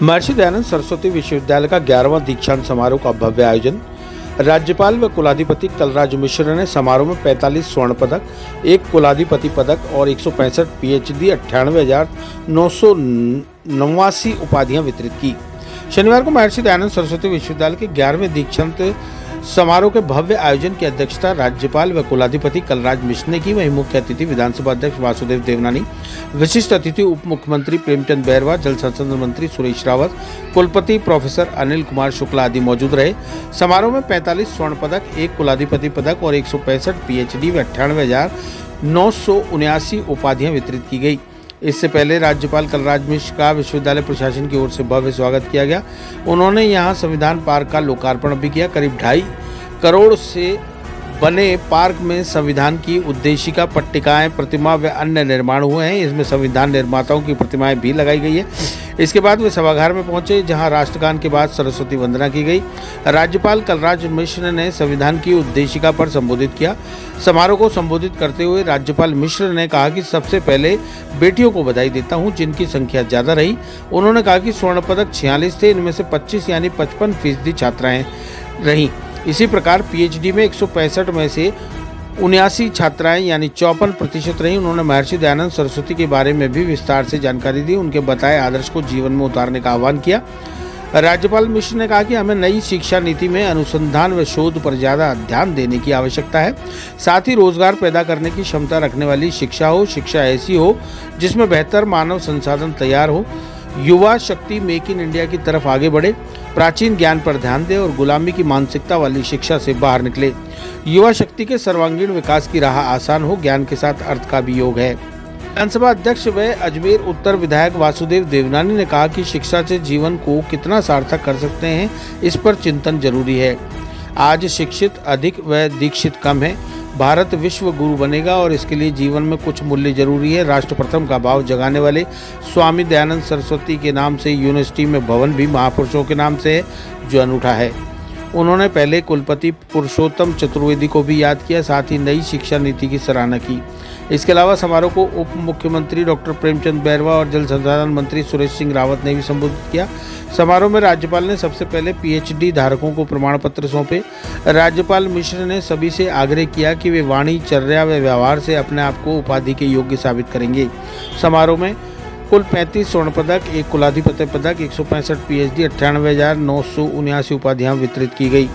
महर्षि दयानंद सरस्वती विश्वविद्यालय का 11वां दीक्षांत समारोह का भव्य आयोजन। राज्यपाल व कुलाधिपति कलराज मिश्र ने समारोह में 45 स्वर्ण पदक, 1 कुलाधिपति पदक और 165 पीएचडी 98,989 उपाधियां वितरित की। शनिवार को महर्षि दयानंद सरस्वती विश्वविद्यालय के 11वें दीक्षांत समारोह के भव्य आयोजन की अध्यक्षता राज्यपाल व कुलाधिपति कलराज मिश्र ने की। वहीं मुख्य अतिथि विधानसभा अध्यक्ष वासुदेव देवनानी, विशिष्ट अतिथि उप मुख्यमंत्री प्रेमचंद बैरवा, जल संसाधन मंत्री सुरेश रावत, कुलपति प्रोफेसर अनिल कुमार शुक्ला आदि मौजूद रहे। समारोह में 45 स्वर्ण पदक, 1 कुलाधिपति पदक और 165 पीएचडी व 98,979 उपाधियां वितरित की गई। इससे पहले राज्यपाल कलराज मिश्र का विश्वविद्यालय प्रशासन की ओर से भव्य स्वागत किया गया। उन्होंने यहां संविधान पार्क का लोकार्पण भी किया। करीब 2.5 करोड़ से बने पार्क में संविधान की उद्देशिका, पट्टिकाएं, प्रतिमा व अन्य निर्माण हुए हैं। इसमें संविधान निर्माताओं की प्रतिमाएं भी लगाई गई है। इसके बाद वे सभागार में पहुंचे, जहां राष्ट्रगान के बाद सरस्वती वंदना की गई। राज्यपाल कलराज मिश्र ने संविधान की उद्देशिका पर संबोधित किया। समारोह को संबोधित करते हुए राज्यपाल मिश्र ने कहा कि सबसे पहले बेटियों को बधाई देता हूं, जिनकी संख्या ज्यादा रही। उन्होंने कहा कि स्वर्ण पदक 46 थे, इनमें से 25 यानी 55% छात्राएं रहीं। इसी प्रकार पीएचडी में 165 में से 79 छात्राएं यानी 54% रहीं। उन्होंने महर्षि दयानंद सरस्वती के बारे में भी विस्तार से जानकारी दी, उनके बताए आदर्श को जीवन में उतारने का आह्वान किया। राज्यपाल मिश्र ने कहा कि हमें नई शिक्षा नीति में अनुसंधान व शोध पर ज्यादा ध्यान देने की आवश्यकता है। साथ ही रोजगार पैदा करने की क्षमता रखने वाली शिक्षा हो, शिक्षा ऐसी हो जिसमें बेहतर मानव संसाधन तैयार हो, युवा शक्ति मेक इन इंडिया की तरफ आगे बढ़े, प्राचीन ज्ञान पर ध्यान दे और गुलामी की मानसिकता वाली शिक्षा से बाहर निकले। युवा शक्ति के सर्वांगीण विकास की राह आसान हो, ज्ञान के साथ अर्थ का भी योग है। विधानसभा अध्यक्ष व अजमेर उत्तर विधायक वासुदेव देवनानी ने कहा कि शिक्षा से जीवन को कितना सार्थक कर सकते हैं, इस पर चिंतन जरूरी है। आज शिक्षित अधिक व दीक्षित कम है। भारत विश्व गुरु बनेगा और इसके लिए जीवन में कुछ मूल्य जरूरी है। राष्ट्र प्रथम का भाव जगाने वाले स्वामी दयानंद सरस्वती के नाम से यूनिवर्सिटी में भवन भी महापुरुषों के नाम से है, जो अनूठा है। उन्होंने पहले कुलपति पुरुषोत्तम चतुर्वेदी को भी याद किया, साथ ही नई शिक्षा नीति की सराहना की। इसके अलावा समारोह को उप मुख्यमंत्री डॉक्टर प्रेमचंद बैरवा और जल संसाधन मंत्री सुरेश सिंह रावत ने भी संबोधित किया। समारोह में राज्यपाल ने सबसे पहले पीएचडी धारकों को प्रमाण पत्र सौंपे। राज्यपाल मिश्र ने सभी से आग्रह किया कि वे वाणी, चर्या व व्यवहार से अपने आप को उपाधि के योग्य साबित करेंगे। समारोह में कुल 35 स्वर्ण पदक, 1 कुलाधिपति पदक, 165 पीएचडी 98,979 उपाधियां वितरित की गई।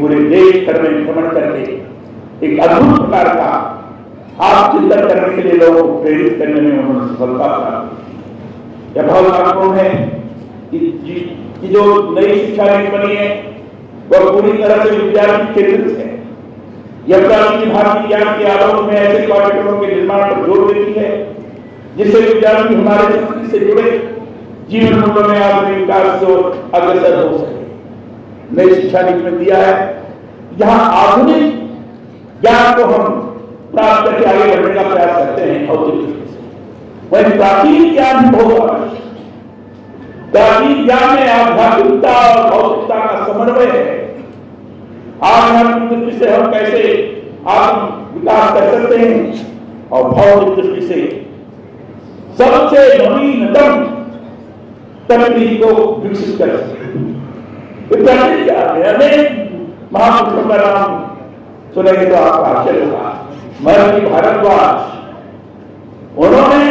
पूरे देश भर में भ्रमण करके एक अद्भुत प्रकार का आप चिंतन करने के लिए लोगों को प्रेरित करने में उन्होंने सफलता प्राप्त की। यह बहुत महत्वपूर्ण है कि जो नई शिक्षा नीति बनी है वह पूरी तरह से विद्यार्थी केंद्रित है। यह प्राचीन भारतीय ज्ञान के आलोक में ऐसे पाठ्यक्रमों के निर्माण पर जोर देती है जिससे विद्यार्थी हमारे संस्कृति से जुड़े जीवन मूल्यों में आधुनिक विकास को अग्रसर हो सके। नई शिक्षा नीति में दिया है जहां आधुनिक ज्ञान को हम प्राप्त करके आगे बढ़ने का प्रयास करते हैं भौतिक दृष्टि से, वही प्राचीन ज्ञान भी बहुत आवश्यक है। प्राचीन ज्ञान में आध्यात्मिकता और भौतिकता का समन्वय है। आध्यात्मिक दृष्टि से हम कैसे आत्म विकास कर सकते हैं और भौतिक दृष्टि से सबसे नवीनतम तकनीक को विकसित कर सकते हैं। अनेक महापुरुषों का नाम सुनेंगे तो आपका आश्चर्य होगा। महर्षि भारद्वाज, उन्होंने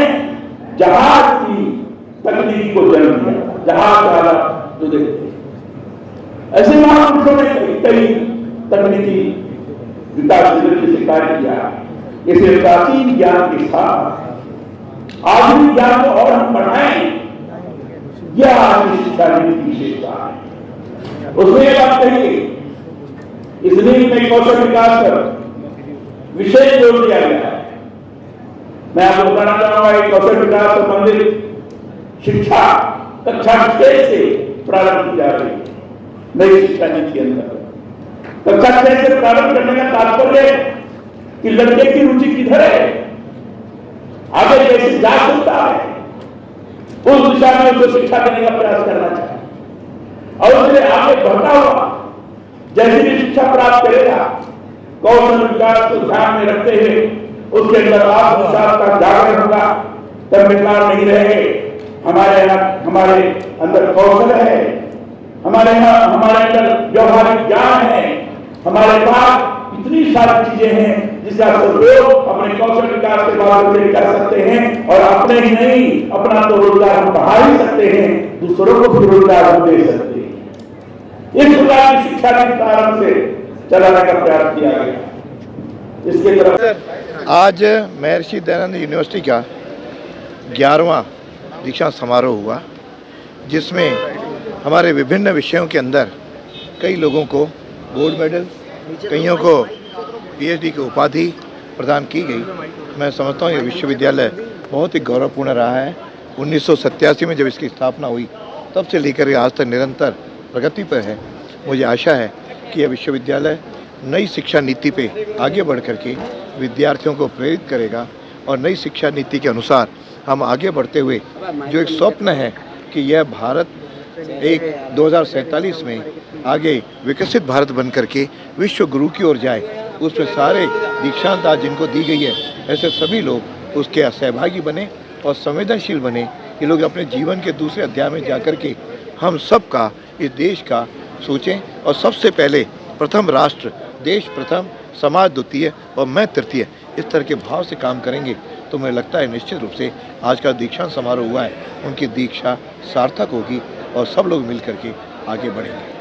जहाज की तकनीक को जन्म दिया, जहाज वाला जो देखते ऐसे महापुरुषों ने कई तकनीकी विकास दृष्टि से कार्य किया। इसे प्राचीन ज्ञान के साथ आधुनिक ज्ञान को और हम बढ़ाएं, यह आज की शिक्षा नीति की विशेषता है। उसमें ये बात कही, इस नीति में कौशल विकास पर विशेष जोर दिया गया है। मैं आपको बताना चाहूंगा कि कौशल विकास संबंधित शिक्षा कक्षा 6 से प्रारंभ की जा रही है नई शिक्षा नीति के अंदर। कक्षा 6 से प्रारंभ करने का तात्पर्य कि लड़के की रुचि किधर है, आगे कैसे जा सकता है, उस दिशा में उसको शिक्षा देने का प्रयास करना चाहिए। और उससे आगे बढ़ता हुआ जैसे भी शिक्षा प्राप्त करेगा, कौशल विकास को ध्यान में रखते हुए उसके अंदर आत्मविश्वास का जागरण होगा। तब बेकार नहीं रहे। हमारे यहाँ हमारे अंदर कौशल है, हमारे अंदर व्यवहारिक ज्ञान है, हमारे पास इतनी सारी चीजें हैं जिससे आप सब लोग अपने कौशल विकास के बाद कर सकते हैं और अपने ही नहीं, अपना तो रोजगार हम बढ़ा ही सकते हैं, दूसरों को भी रोजगार हम दे सकते हैं। इस प्रकार की शिक्षा के प्रारंभ से चलाने का प्रयास किया गया। इसके तरफ आज महर्षि दयानंद यूनिवर्सिटी का 11वां दीक्षांत समारोह हुआ, जिसमें हमारे विभिन्न विषयों के अंदर कई लोगों को गोल्ड मेडल, कईयों को पीएचडी की उपाधि प्रदान की गई। मैं समझता हूँ ये विश्वविद्यालय बहुत ही गौरवपूर्ण रहा है। 1987 में जब इसकी स्थापना हुई तब से लेकर आज तक निरंतर प्रगति पर है। मुझे आशा है कि यह विश्वविद्यालय नई शिक्षा नीति पे आगे बढ़ कर के विद्यार्थियों को प्रेरित करेगा और नई शिक्षा नीति के अनुसार हम आगे बढ़ते हुए जो एक स्वप्न है कि यह भारत एक 2047 में आगे विकसित भारत बन करके विश्व गुरु की ओर जाए, उसमें सारे दीक्षांत आज जिनको दी गई है ऐसे सभी लोग उसके सहभागी बने और संवेदनशील बने। ये लोग अपने जीवन के दूसरे अध्याय में जाकर के हम सब का, इस देश का सोचें और सबसे पहले प्रथम राष्ट्र, देश प्रथम, समाज द्वितीय और मैं तृतीय, इस तरह के भाव से काम करेंगे तो मुझे लगता है निश्चित रूप से आज का दीक्षांत समारोह हुआ है, उनकी दीक्षा सार्थक होगी और सब लोग मिल करके आगे बढ़ेंगे।